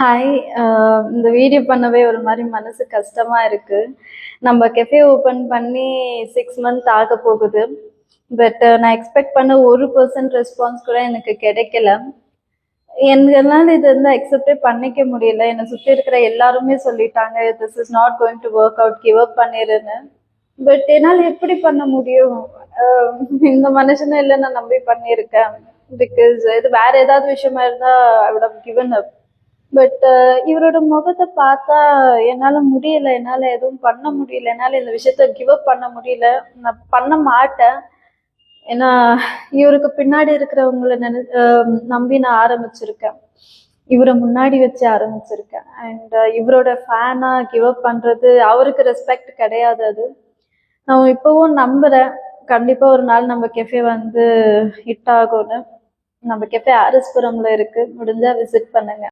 Hi. இந்த video பண்ணவே ஒரு மாதிரி மனசு கஷ்டமா இருக்கு. நம்ம கெஃபே ஓப்பன் பண்ணி 6 மந்த் ஆக போகுது. பட் நான் எக்ஸ்பெக்ட் பண்ண 1% ரெஸ்பான்ஸ் கூட எனக்கு கிடைக்கல. என்னால இது வந்து அக்செப்டே பண்ணிக்க முடியல. என்னை சுற்றி இருக்கிற எல்லாருமே சொல்லிட்டாங்க, this is not going to work out, give up பண்ணிடுன்னு. பட் என்னால் எப்படி பண்ண முடியும்? இந்த மனுஷனை இல்லை நான் நம்பி பண்ணியிருக்கேன். பிகாஸ் இது வேற ஏதாவது விஷயமா இருந்தா I would have given up. But இவரோட முகத்தை பார்த்தா என்னால முடியல, என்னால எதுவும் பண்ண முடியல, என்னால இந்த விஷயத்த கிவ் அப் பண்ண முடியல. நான் பண்ண மாட்டேன். ஏன்னா இவருக்கு பின்னாடி இருக்கிறவங்கள நம்பி நான் ஆரம்பிச்சிருக்கேன். இவரை முன்னாடி வச்சு ஆரம்பிச்சிருக்கேன். அண்ட் இவரோட ஃபேனா கிவ் அப் பண்றது அவருக்கு ரெஸ்பெக்ட் கிடையாது. அது நான் இப்பவும் நம்புறேன். கண்டிப்பா ஒரு நாள் நம்ம கெஃபே வந்து ஹிட் ஆகும்னு. நம்ம கெஃபே ஆர்எஸ்புரம்ல இருக்கு, முடிஞ்சா விசிட் பண்ணுங்க.